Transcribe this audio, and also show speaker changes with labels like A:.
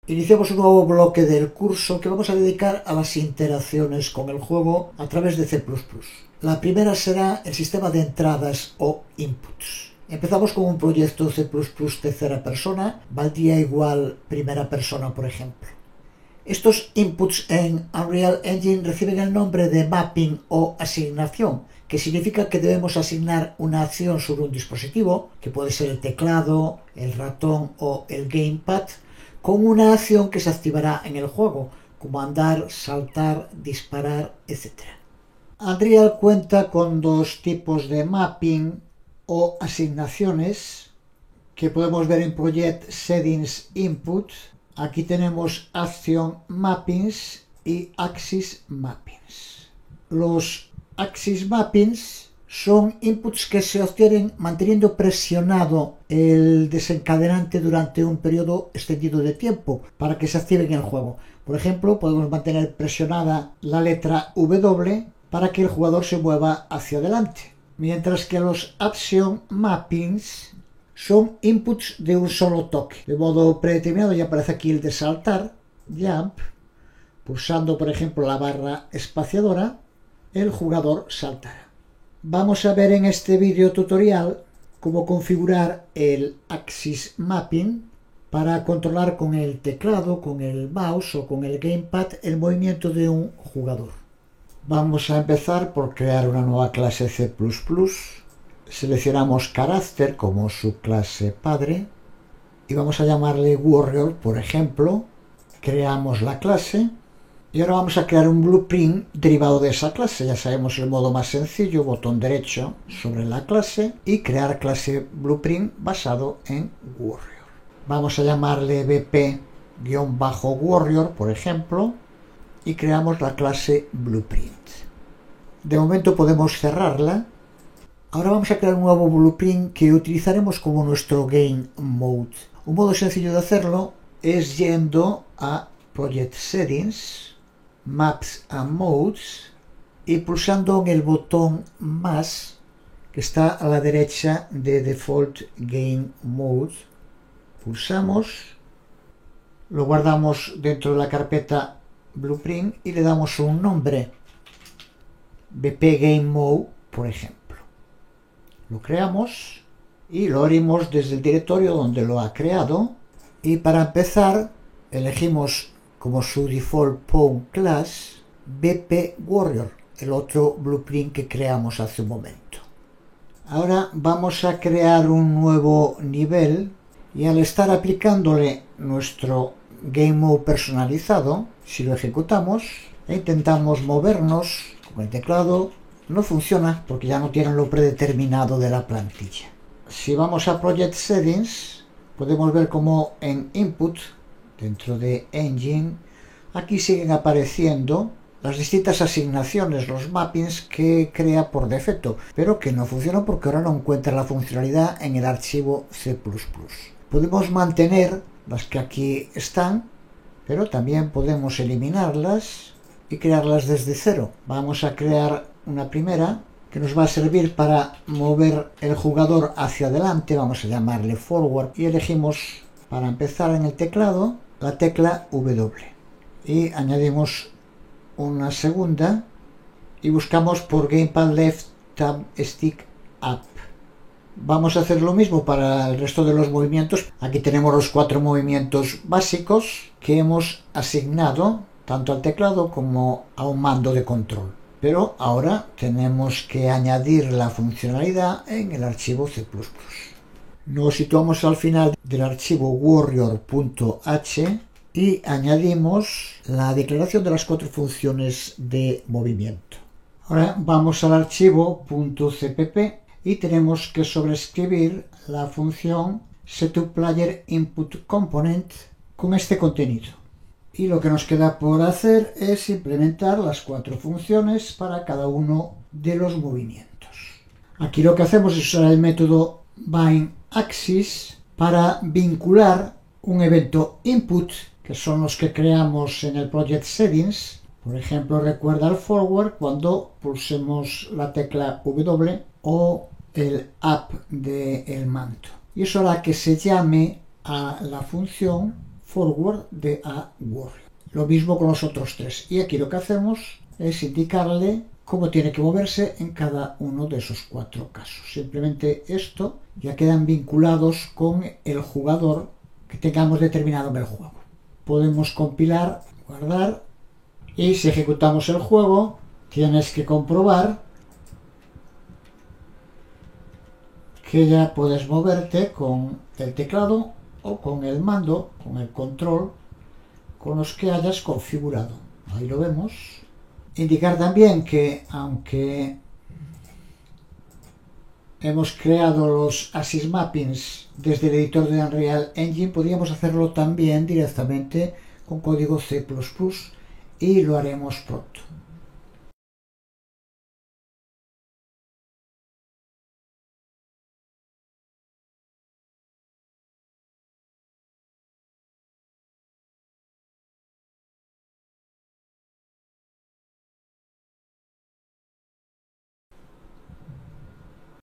A: Iniciamos un nuevo bloque del curso que vamos a dedicar a las interacciones con el juego a través de C++. La primera será el sistema de entradas o inputs. Empezamos con un proyecto C++ tercera persona, valdría igual primera persona, por ejemplo. Estos inputs en Unreal Engine reciben el nombre de mapping o asignación, que significa que debemos asignar una acción sobre un dispositivo, que puede ser el teclado, el ratón o el gamepad, con una acción que se activará en el juego, como andar, saltar, disparar, etc. Unreal cuenta con dos tipos de mapping o asignaciones que podemos ver en Project Settings Input. Aquí tenemos Action Mappings y Axis Mappings. Los Axis Mappings son inputs que se obtienen manteniendo presionado el desencadenante durante un periodo extendido de tiempo para que se active en el juego. Por ejemplo, podemos mantener presionada la letra W para que el jugador se mueva hacia adelante. Mientras que los Action Mappings son inputs de un solo toque. De modo predeterminado ya aparece aquí el de saltar, jump. Pulsando, por ejemplo, la barra espaciadora, el jugador saltará. Vamos a ver en este vídeo tutorial cómo configurar el Axis Mapping para controlar con el teclado, con el mouse o con el gamepad el movimiento de un jugador. Vamos a empezar por crear una nueva clase C++. Seleccionamos Character como su clase padre y vamos a llamarle Warrior, por ejemplo. Creamos la clase. Y ahora vamos a crear un blueprint derivado de esa clase. Ya sabemos el modo más sencillo, botón derecho sobre la clase y crear clase blueprint basado en Warrior. Vamos a llamarle BP-Warrior, por ejemplo, y creamos la clase blueprint. De momento podemos cerrarla. Ahora vamos a crear un nuevo blueprint que utilizaremos como nuestro Game Mode. Un modo sencillo de hacerlo es yendo a Project Settings, Maps and Modes y pulsando en el botón más que está a la derecha de Default Game Mode. Pulsamos, lo guardamos dentro de la carpeta Blueprint y le damos un nombre, BP Game Mode, por ejemplo. Lo creamos y lo abrimos desde el directorio donde lo ha creado y para empezar elegimos como su default pawn class BP Warrior, el otro blueprint que creamos hace un momento. Ahora vamos a crear un nuevo nivel y al estar aplicándole nuestro Game Mode personalizado, si lo ejecutamos e intentamos movernos con el teclado, no funciona porque ya no tiene lo predeterminado de la plantilla. Si vamos a Project Settings, podemos ver como en Input, dentro de Engine, aquí siguen apareciendo las distintas asignaciones, los mappings que crea por defecto, pero que no funcionan porque ahora no encuentra la funcionalidad en el archivo C++. Podemos mantener las que aquí están, pero también podemos eliminarlas y crearlas desde cero. Vamos a crear una primera que nos va a servir para mover el jugador hacia adelante, vamos a llamarle forward, y elegimos para empezar en el teclado la tecla W y añadimos una segunda y buscamos por Gamepad Left Tab Stick Up. Vamos a hacer lo mismo para el resto de los movimientos. Aquí tenemos los 4 movimientos básicos que hemos asignado tanto al teclado como a un mando de control. Pero ahora tenemos que añadir la funcionalidad en el archivo C++. Nos situamos al final del archivo warrior.h y añadimos la declaración de las 4 funciones de movimiento. Ahora vamos al archivo .cpp y tenemos que sobreescribir la función setUplayerInputComponent con este contenido. Y lo que nos queda por hacer es implementar las 4 funciones para cada uno de los movimientos. Aquí lo que hacemos es usar el método bindAxis para vincular un evento input, que son los que creamos en el Project Settings. Por ejemplo, recuerda el forward cuando pulsemos la tecla W o el up del mando. Y eso hará que se llame a la función forward de a warrior. Lo mismo con los otros tres. Y aquí lo que hacemos es indicarle cómo tiene que moverse en cada uno de esos 4 casos. Simplemente esto ya quedan vinculados con el jugador que tengamos determinado en el juego. Podemos compilar, guardar, y si ejecutamos el juego tienes que comprobar que ya puedes moverte con el teclado o con el mando, con el control, con los que hayas configurado. Ahí lo vemos. Indicar también que aunque hemos creado los Axis Mappings desde el editor de Unreal Engine, podríamos hacerlo también directamente con código C++ y lo haremos pronto.